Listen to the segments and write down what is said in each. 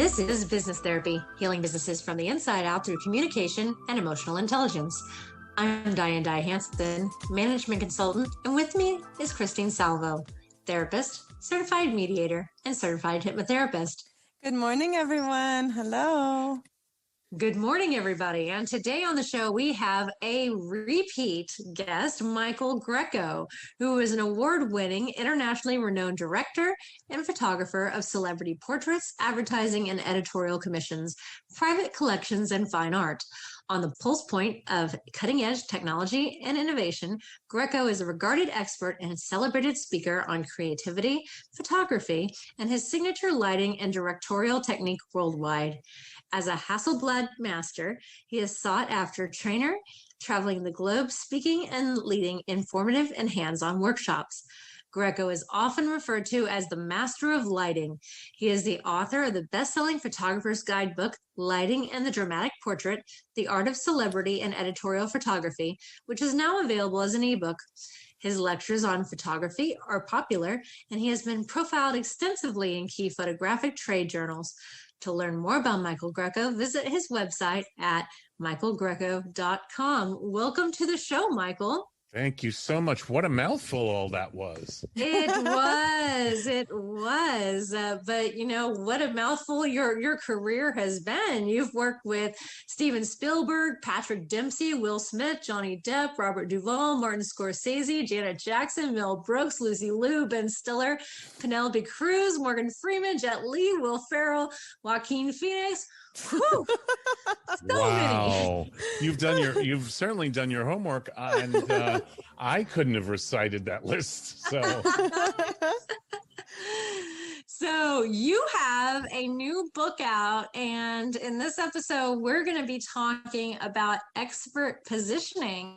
This is Business Therapy, healing businesses from the inside out through communication and emotional intelligence. I'm Diane Dye Hansen, management consultant, and with me is Christine Salvo, therapist, certified mediator, and certified hypnotherapist. Good morning, everyone. Hello. Good morning, everybody. And today on the show, we have a repeat guest, Michael Grecco, who is an award-winning, internationally renowned director and photographer of celebrity portraits, advertising, and editorial commissions, private collections, and fine art. On the pulse point of cutting-edge technology and innovation, Grecco is a regarded expert and celebrated speaker on creativity, photography, and his signature lighting and directorial technique worldwide. As a Hasselblad master, he is sought after trainer, traveling the globe, speaking and leading informative and hands-on workshops. Grecco is often referred to as the master of lighting. He is the author of the best-selling photographer's guidebook, Lighting and the Dramatic Portrait, The Art of Celebrity and Editorial Photography, which is now available as an ebook. His lectures on photography are popular, and he has been profiled extensively in key photographic trade journals. To learn more about Michael Grecco, visit his website at michaelgrecco.com. Welcome to the show, Michael. Thank you so much. What a mouthful all that was. It was. But you know, what a mouthful your career has been. You've worked with Steven Spielberg, Patrick Dempsey, Will Smith, Johnny Depp, Robert Duvall, Martin Scorsese, Janet Jackson, Mel Brooks, Lucy Liu, Ben Stiller, Penelope Cruz, Morgan Freeman, Jet Li, Will Ferrell, Joaquin Phoenix. Whew. Wow. You've certainly done your homework, and I couldn't have recited that list. So you have a new book out, and in this episode, we're going to be talking about expert positioning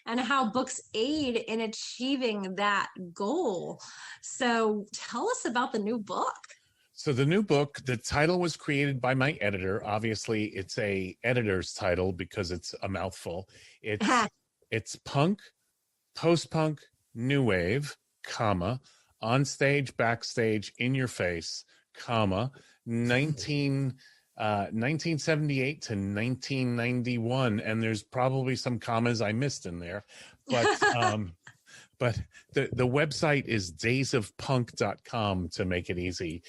and how books aid in achieving that goal. So tell us about the new book. So the new book, the title was created by my editor. Obviously, it's a editor's title because it's a mouthful. It's punk, post-punk, new wave, comma, on stage, backstage, in your face, comma, 1978 to 1991. And there's probably some commas I missed in there. But but the website is daysofpunk.com to make it easy.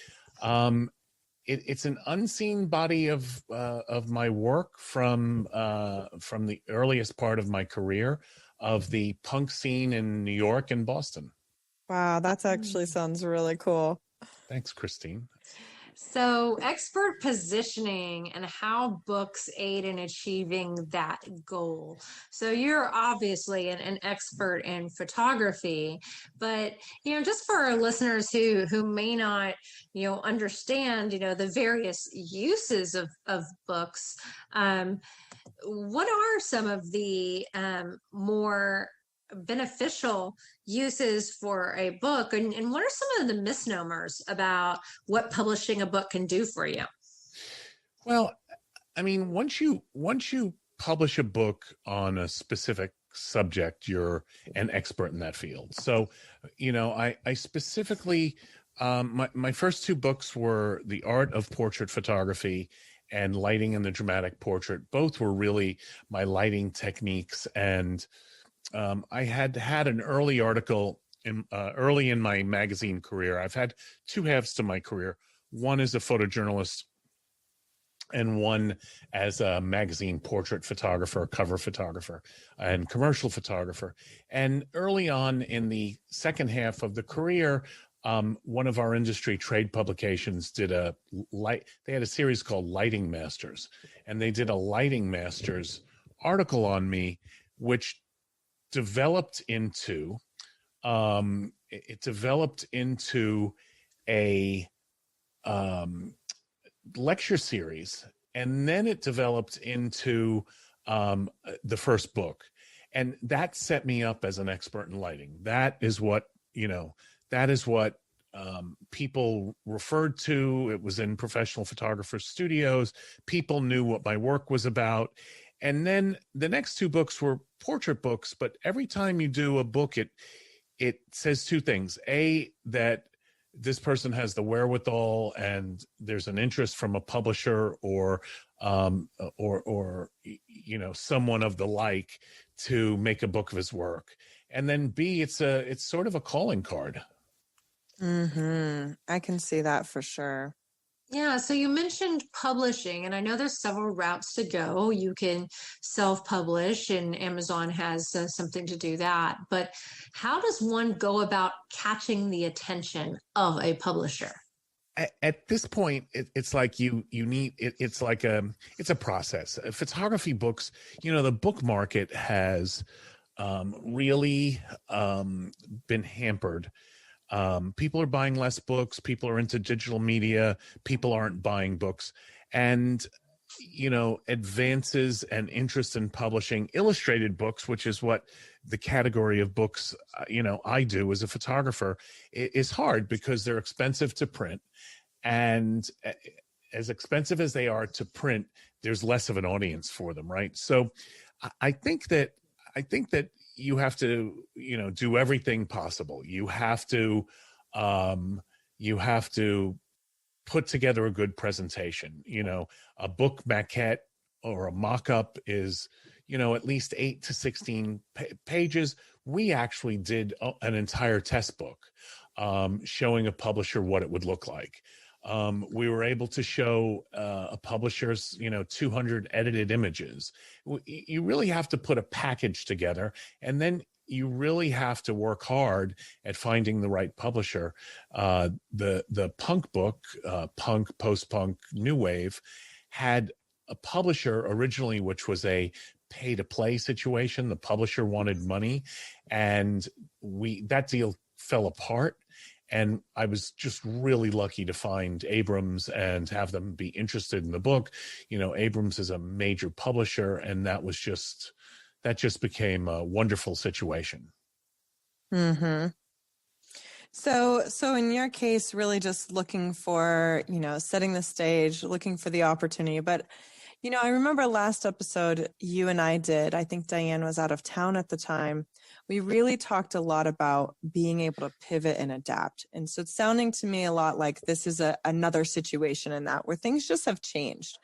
It's an unseen body of my work from the earliest part of my career of the punk scene in New York and Boston. Wow, that actually sounds really cool. Thanks, Christine. So expert positioning and how books aid in achieving that goal. So you're obviously an expert in photography, but, just for our listeners who may not, understand, the various uses of books, what are some of the more beneficial uses for a book, and what are some of the misnomers about what publishing a book can do for you? Well, I mean, once you publish a book on a specific subject, you're an expert in that field. So, I specifically, my first two books were The Art of Portrait Photography and Lighting and the Dramatic Portrait. Both were really my lighting techniques, and I had an early article early in my magazine career. I've had two halves to my career. One as a photojournalist and one as a magazine portrait photographer, cover photographer, and commercial photographer. And early on in the second half of the career, one of our industry trade publications they had a series called Lighting Masters, and they did a Lighting Masters article on me, which developed into a lecture series, and then it developed into the first book, and that set me up as an expert in lighting. That is what people referred to. It was in professional photographers' studios. People knew what my work was about. And then the next two books were portrait books, but every time you do a book, it says two things. A, that this person has the wherewithal and there's an interest from a publisher or someone of the like to make a book of his work. And then B, it's sort of a calling card. I can see that for sure. Yeah, so you mentioned publishing, and I know there's several routes to go. You can self-publish, and Amazon has something to do that. But how does one go about catching the attention of a publisher? At this point, it's like you need it, it's a process. Photography books, the book market has really been hampered. People are buying less books. People are into digital media. People aren't buying books. And, advances and interest in publishing illustrated books, which is what the category of books, I do as a photographer, is hard because they're expensive to print. And as expensive as they are to print, there's less of an audience for them, right? So I think that you have to, do everything possible. You have to put together a good presentation. A book maquette or a mock-up is, at least 8 to 16 pages. We actually did an entire test book showing a publisher what it would look like. We were able to show a publisher's, 200 edited images. You really have to put a package together, and then you really have to work hard at finding the right publisher. The punk book, punk, post-punk, new wave, had a publisher originally, which was a pay-to-play situation. The publisher wanted money, and that deal fell apart. And I was just really lucky to find Abrams and have them be interested in the book. Abrams is a major publisher, and that just became a wonderful situation. So in your case, really just looking for, setting the stage, looking for the opportunity. But, I remember last episode you and I did, I think Diane was out of town at the time. We really talked a lot about being able to pivot and adapt. And so it's sounding to me a lot like this is another situation in that where things just have changed.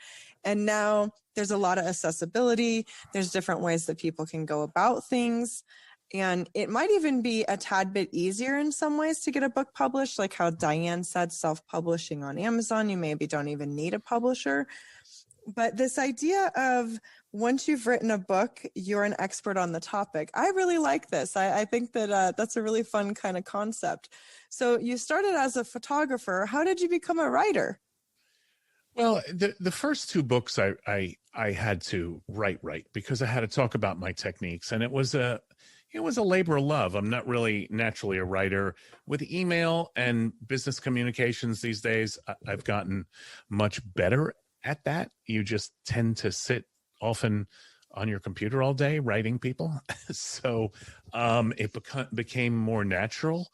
And now there's a lot of accessibility. There's different ways that people can go about things. And it might even be a tad bit easier in some ways to get a book published, like how Diane said, self-publishing on Amazon. You maybe don't even need a publisher. But this idea of once you've written a book, you're an expert on the topic. I really like this. I think that that's a really fun kind of concept. So you started as a photographer. How did you become a writer? Well, the first two books I had to write because I had to talk about my techniques, and it was a labor of love. I'm not really naturally a writer. With email and business communications these days, I've gotten much better at that. You just tend to sit often on your computer all day writing people. So it became more natural.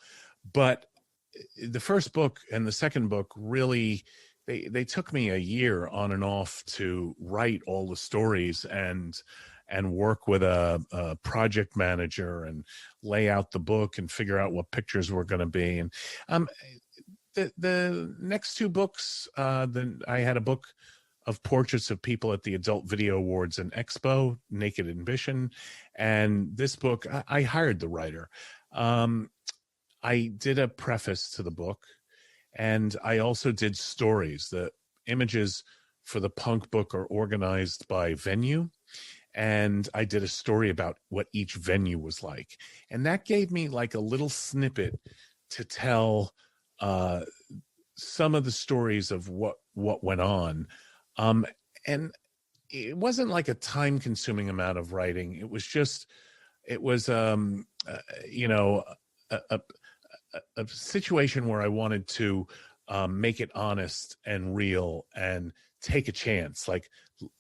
But the first book and the second book really, they took me a year on and off to write all the stories and work with a project manager and lay out the book and figure out what pictures were going to be. And the next two books, then I had a book of portraits of people at the Adult Video Awards and Expo, Naked Ambition. And this book, I hired the writer. I did a preface to the book, and I also did stories. The images for the punk book are organized by venue, and I did a story about what each venue was like. And that gave me like a little snippet to tell some of the stories of what went on. And it wasn't like a time-consuming amount of writing. It was a situation where I wanted to make it honest and real and take a chance, like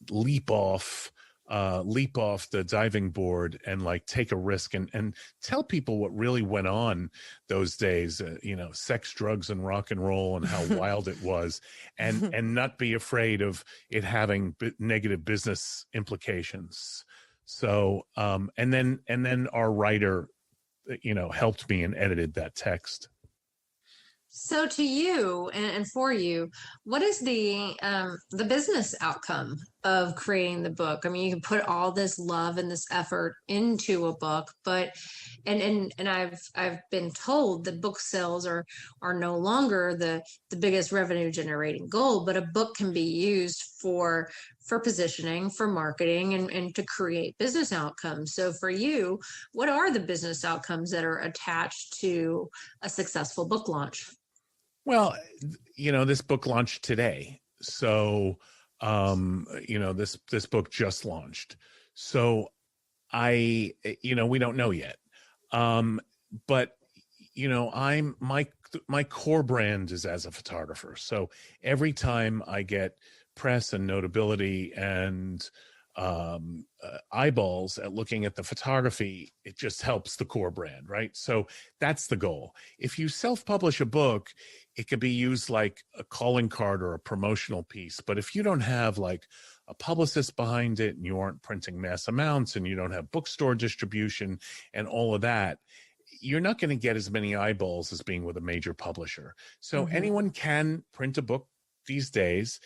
leap off the diving board and like take a risk and tell people what really went on those days, sex, drugs, and rock and roll, and how wild it was, and not be afraid of it having negative business implications. So, and then our writer, helped me and edited that text. So to you and for you, what is the business outcome of creating the book? I mean, you can put all this love and this effort into a book, but and I've been told that book sales are no longer the biggest revenue generating goal, but a book can be used for positioning, for marketing, and to create business outcomes. So for you, what are the business outcomes that are attached to a successful book launch? Well, this book launched today. So, this book just launched. So we don't know yet. But, my core brand is as a photographer. So every time I get press and notability and eyeballs at looking at the photography, it just helps the core brand, right? So that's the goal. If you self-publish a book, it could be used like a calling card or a promotional piece. But if you don't have like a publicist behind it and you aren't printing mass amounts and you don't have bookstore distribution and all of that, you're not going to get as many eyeballs as being with a major publisher. So anyone can print a book these days.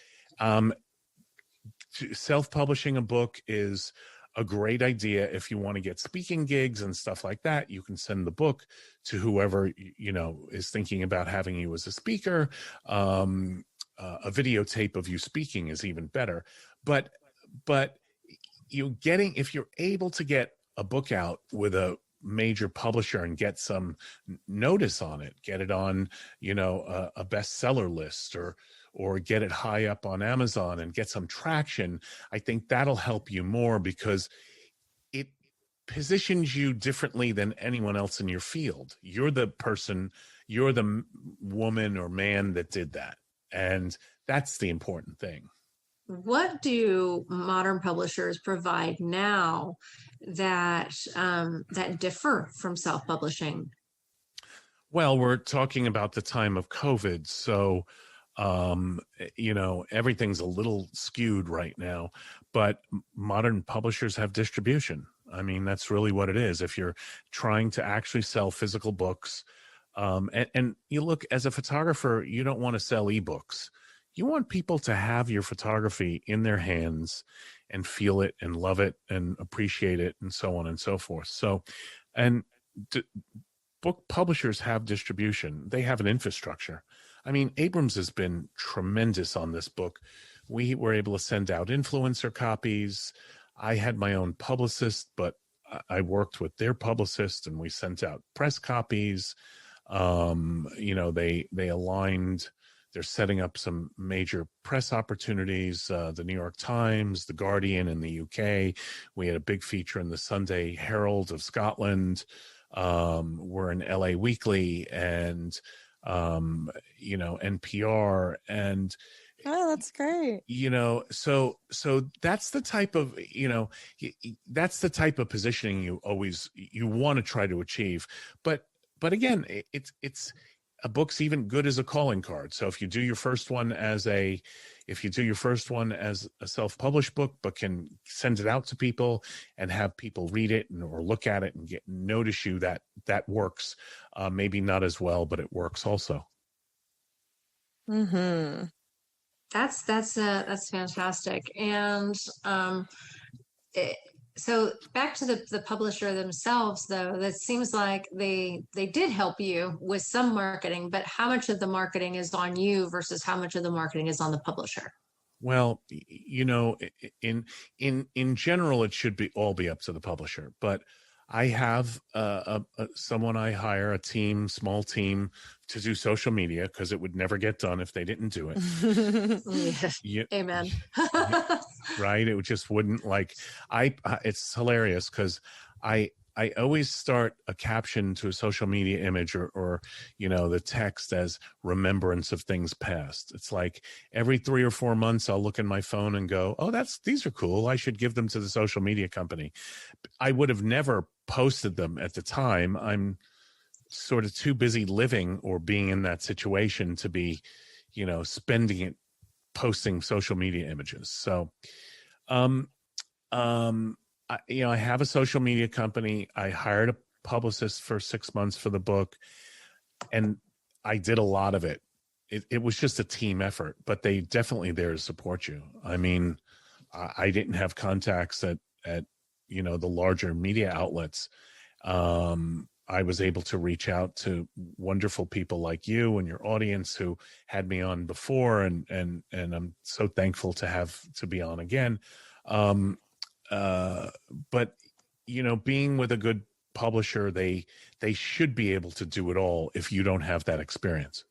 Self-publishing a book is a great idea if you want to get speaking gigs and stuff like that. You can send the book to whoever is thinking about having you as a speaker. A videotape of you speaking is even better. But if you're able to get a book out with a major publisher and get some notice on it, get it on a bestseller list or get it high up on Amazon and get some traction, I think that'll help you more because it positions you differently than anyone else in your field. You're the person, you're the woman or man that did that. And that's the important thing. What do modern publishers provide now that that differ from self-publishing? Well, we're talking about the time of COVID, so everything's a little skewed right now, but modern publishers have distribution. I mean, that's really what it is. If you're trying to actually sell physical books, and you look, as a photographer, you don't want to sell ebooks. You want people to have your photography in their hands and feel it and love it and appreciate it and so on and so forth. So, and book publishers have distribution. They have an infrastructure. I mean, Abrams has been tremendous on this book. We were able to send out influencer copies. I had my own publicist, but I worked with their publicist and we sent out press copies. They aligned. They're setting up some major press opportunities, the New York Times, the Guardian in the UK. We had a big feature in the Sunday Herald of Scotland. We're in LA Weekly and NPR, and oh, that's great. So that's the type of that's the type of positioning you want to try to achieve. But again, it's a book's even good as a calling card. So if you do your first one as a self-published book, but can send it out to people and have people read it or look at it and notice you, that works. Maybe not as well, but it works also. Mm-hmm. That's fantastic. And so back to the publisher themselves, though, that seems like they did help you with some marketing, but how much of the marketing is on you versus how much of the marketing is on the publisher? Well, in general, it should all be up to the publisher, but I have someone I hire, a small team, to do social media because it would never get done if they didn't do it. Amen. Right? It just wouldn't it's hilarious because I always start a caption to a social media image or the text as remembrance of things past. It's like every 3 or 4 months, I'll look in my phone and go, oh, these are cool. I should give them to the social media company. I would have never posted them at the time. I'm sort of too busy living or being in that situation to be, spending it posting social media images. So, I have a social media company. I hired a publicist for 6 months for the book, and I did a lot of it. It was just a team effort, but they definitely there to support you. I mean, I didn't have contacts at the larger media outlets. I was able to reach out to wonderful people like you and your audience who had me on before, and I'm so thankful to be on again. But being with a good publisher, they should be able to do it all if you don't have that experience.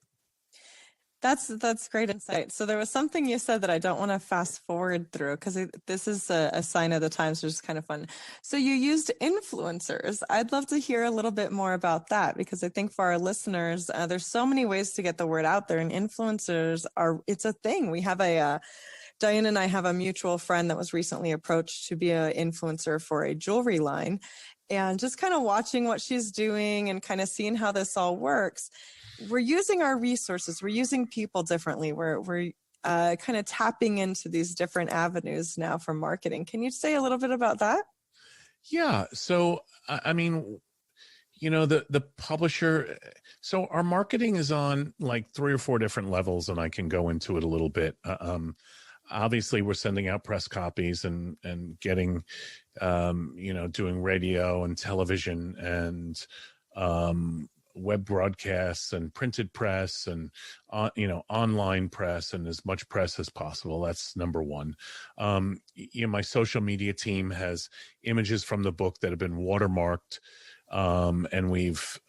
That's great insight. So there was something you said that I don't want to fast forward through because this is a sign of the times, which is kind of fun. So you used influencers. I'd love to hear a little bit more about that because I think for our listeners, there's so many ways to get the word out there, and influencers it's a thing. We have Diane and I have a mutual friend that was recently approached to be an influencer for a jewelry line, and just kind of watching what she's doing and kind of seeing how this all works. We're using our resources. We're using people differently. We're kind of tapping into these different avenues now for marketing. Can you say a little bit about that? Yeah. So, I mean, the publisher, so our marketing is on like 3 or 4 different levels, and I can go into it a little bit. Obviously we're sending out press copies and getting, doing radio and television and, web broadcasts and printed press and online press and as much press as possible. That's number one. My social media team has images from the book that have been watermarked, and we've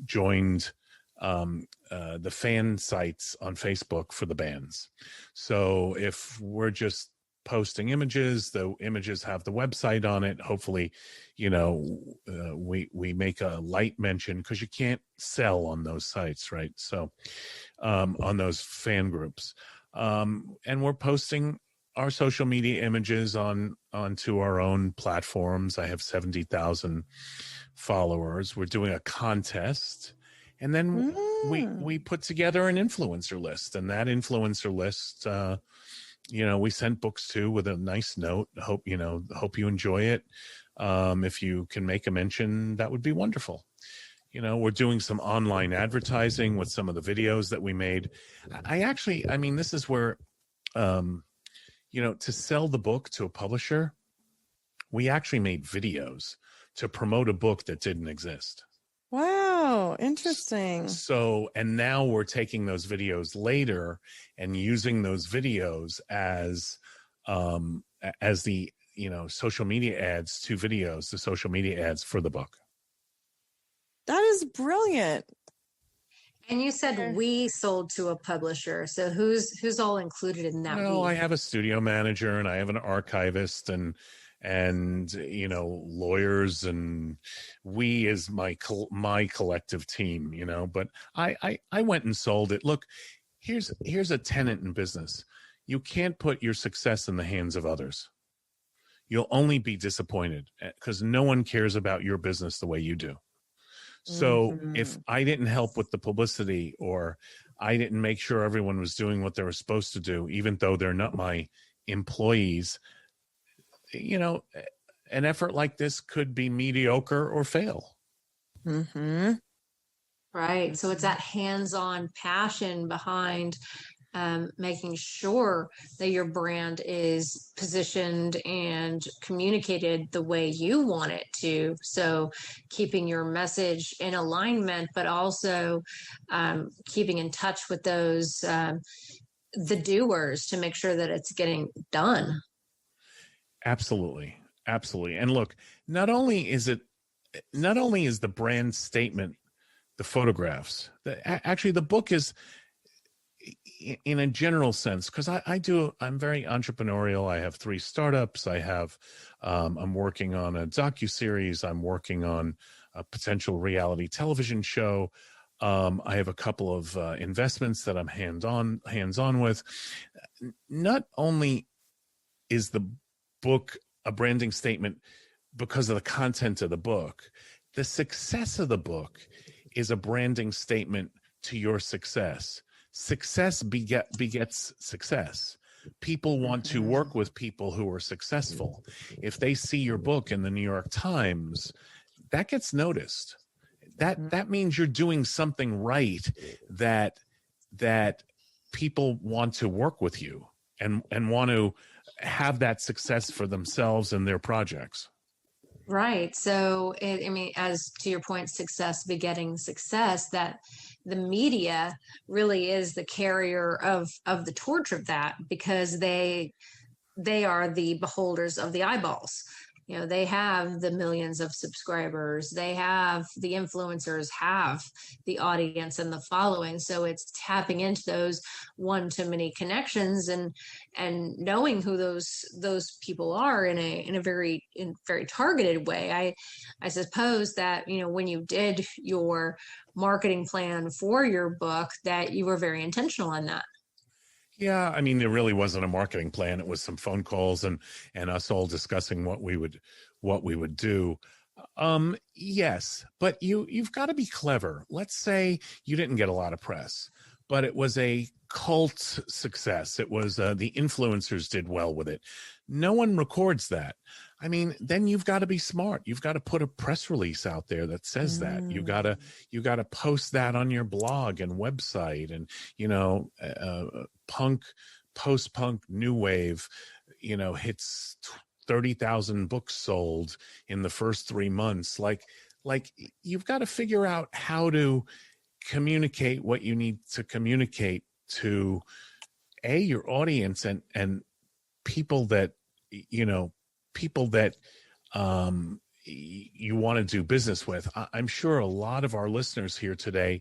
joined the fan sites on Facebook for the bands. So if we're just posting images, the images have the website on it. Hopefully, we make a light mention because you can't sell on those sites, right? So on those fan groups, and we're posting our social media images onto our own platforms. I have 70,000 followers. We're doing a contest. And then we put together an influencer list, and that influencer list, we sent books to with a nice note. Hope you enjoy it. If you can make a mention, that would be wonderful. We're doing some online advertising with some of the videos that we made. This is where, to sell the book to a publisher, we actually made videos to promote a book that didn't exist. Wow, interesting. So, and now we're taking those videos later and using those videos as the, social media ads to videos, the social media ads for the book. That is brilliant. And you said we sold to a publisher. So who's all included in that? I have a studio manager and I have an archivist and lawyers, and we as my collective team, but I went and sold it. Look, here's a tenet in business. You can't put your success in the hands of others. You'll only be disappointed because no one cares about your business the way you do. So if I didn't help with the publicity, or I didn't make sure everyone was doing what they were supposed to do, even though they're not my employees, an effort like this could be mediocre or fail. Mm-hmm. Right. So it's that hands-on passion behind making sure that your brand is positioned and communicated the way you want it to. So keeping your message in alignment, but also keeping in touch with those, the doers, to make sure that it's getting done. Absolutely. And look, not only is the brand statement the photographs, actually the book is, in a general sense, because I'm very entrepreneurial. I have 3 startups. I'm working on a docuseries. I'm working on a potential reality television show. I have a couple of investments that I'm hands-on with. Not only is the book a branding statement because of the content of the book, the success of the book is a branding statement to your success. Success begets success. People want to work with people who are successful. If they see your book in the New York Times, that gets noticed. that means you're doing something right, that people want to work with you and want to have that success for themselves and their projects. Right. So, I mean, as to your point, success begetting success, that the media really is the carrier of the torch of that, because they are the beholders of the eyeballs. You know, they have the millions of subscribers, they have the influencers, have the audience and the following. So it's tapping into those one-to-many connections and knowing who those people are in a very targeted way. I suppose that, you know, when you did your marketing plan for your book, that you were very intentional in that. Yeah, I mean, there really wasn't a marketing plan. It was some phone calls and us all discussing what we would do. Yes, but you've got to be clever. Let's say you didn't get a lot of press, but it was a cult success. It was the influencers did well with it. No one records that. I mean, then you've got to be smart. You've got to put a press release out there that says that. You got to post that on your blog and website, and, you know, punk, post-punk, new wave, you know, hits 30,000 books sold in the first 3 months. Like you've got to figure out how to communicate what you need to communicate to your audience and people that, you know, people that you want to do business with. I'm sure a lot of our listeners here today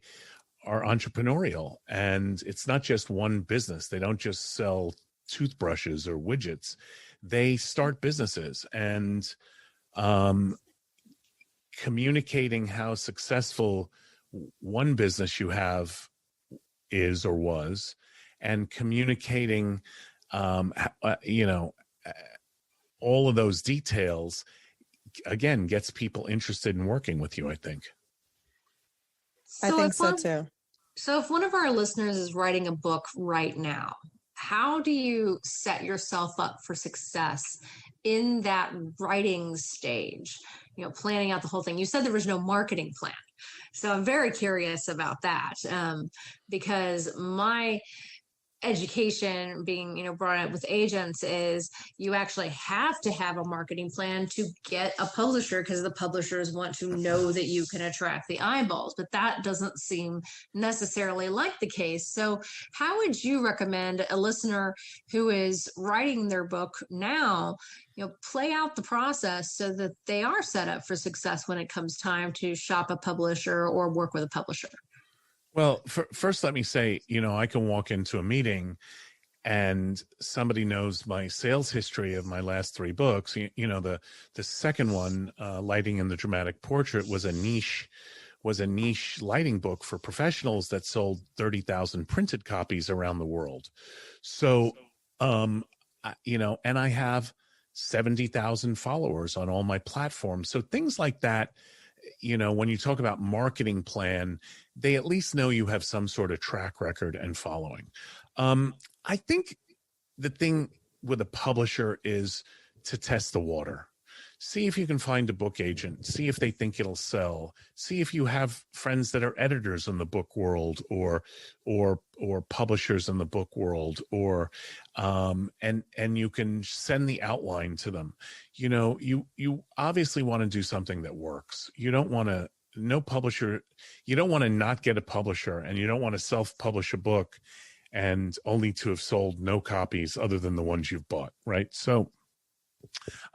are entrepreneurial, and it's not just one business. They don't just sell toothbrushes or widgets. They start businesses, and communicating how successful one business you have is or was, and communicating, you know, all of those details, again, gets people interested in working with you, I think. I think so too. So if one of our listeners is writing a book right now, how do you set yourself up for success in that writing stage? You know, planning out the whole thing. You said there was no marketing plan. So I'm very curious about that, because my education being, you know, brought up with agents is you actually have to have a marketing plan to get a publisher, because the publishers want to know that you can attract the eyeballs, but that doesn't seem necessarily like the case. So how would you recommend a listener who is writing their book now, you know, play out the process so that they are set up for success when it comes time to shop a publisher or work with a publisher? Well, first, let me say, you know, I can walk into a meeting and somebody knows my sales history of my last 3 books. You know, the second one, Lighting and the Dramatic Portrait, was a niche lighting book for professionals that sold 30,000 printed copies around the world. So, you know, and I have 70,000 followers on all my platforms. So things like that, you know, when you talk about marketing plan, they at least know you have some sort of track record and following. I think the thing with a publisher is to test the water. See if you can find a book agent, see if they think it'll sell, see if you have friends that are editors in the book world or publishers in the book world, or and you can send the outline to them. You know, you obviously want to do something that works. You don't want to you don't want to not get a publisher, and you don't want to self-publish a book and only to have sold no copies other than the ones you've bought, right? So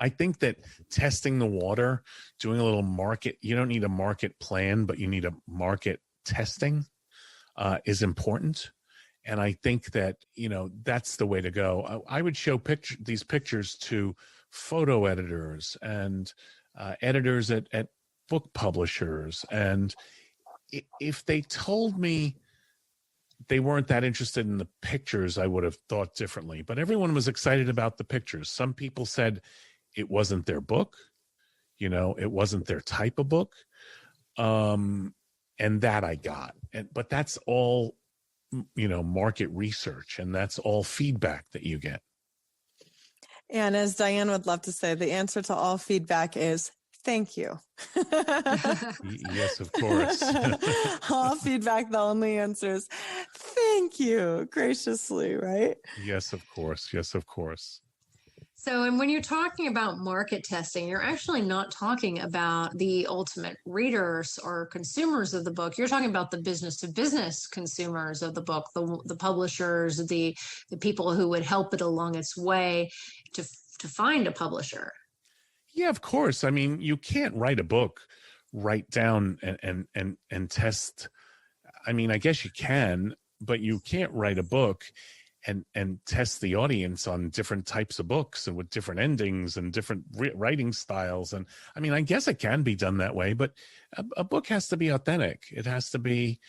I think that testing the water, doing a little market, you don't need a market plan, but you need a market testing is important. And I think that, you know, that's the way to go. I would show these pictures to photo editors and editors at book publishers. And if they told me they weren't that interested in the pictures, I would have thought differently. But everyone was excited about the pictures. Some people said it wasn't their book, you know, it wasn't their type of book. And that I got. But that's all, you know, market research, and that's all feedback that you get. And as Diane would love to say, the answer to all feedback is Thank you. Yes, of course. All feedback, the only answer is thank you graciously, right? Yes, of course. Yes, of course. So, and when you're talking about market testing, you're actually not talking about the ultimate readers or consumers of the book. You're talking about the business to business consumers of the book, the publishers, the people who would help it along its way to find a publisher. Yeah, of course. I mean, you can't write a book, write down and test. I mean, I guess you can, but you can't write a book and test the audience on different types of books and with different endings and different writing styles. And I mean, I guess it can be done that way, but a book has to be authentic. It has to be,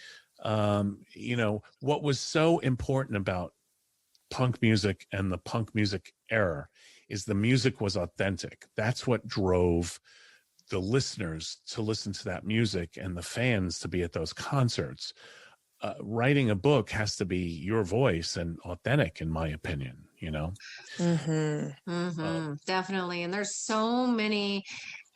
what was so important about punk music and the punk music era is the music was authentic. That's what drove the listeners to listen to that music and the fans to be at those concerts. Writing a book has to be your voice and authentic, in my opinion, Definitely. And there's so many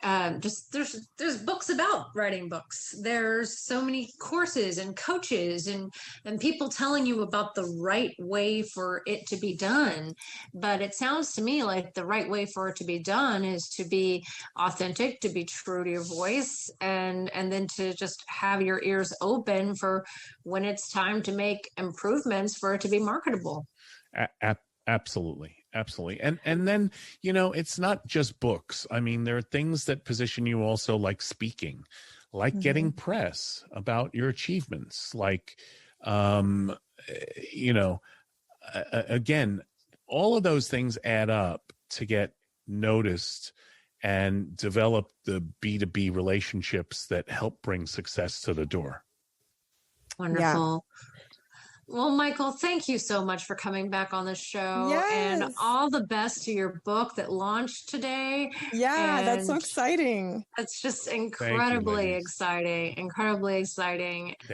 there's books about writing books. There's so many courses and coaches and people telling you about the right way for it to be done. But it sounds to me like the right way for it to be done is to be authentic, to be true to your voice, and then to just have your ears open for when it's time to make improvements for it to be marketable. Absolutely. And then, it's not just books. I mean, there are things that position you also, like speaking, like getting press about your achievements, like, again, all of those things add up to get noticed and develop the B2B relationships that help bring success to the door. Wonderful. Yeah. Well, Michael, thank you so much for coming back on the show. Yes. And all the best to your book that launched today. Yeah, that's so exciting. That's just incredibly exciting.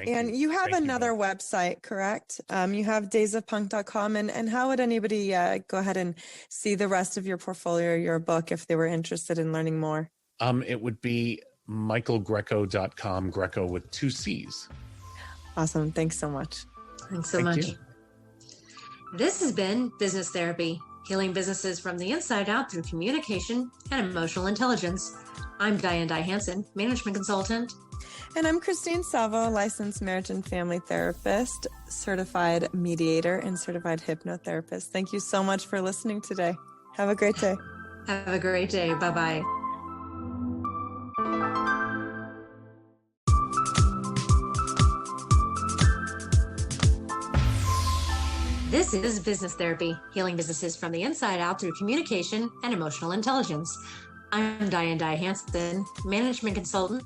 And you have another website, correct? You have daysofpunk.com. And how would anybody go ahead and see the rest of your portfolio, your book, if they were interested in learning more? It would be michaelgrecco.com, Grecco with 2 C's. Awesome. Thanks so much. Thanks so much. This has been Business Therapy, healing businesses from the inside out through communication and emotional intelligence. I'm Diane Hansen, management consultant. And I'm Christine Salvo, licensed marriage and family therapist, certified mediator, and certified hypnotherapist. Thank you so much for listening today. Have a great day. Have a great day. Bye-bye. This is Business Therapy, healing businesses from the inside out through communication and emotional intelligence. I'm Diane Hansen, management consultant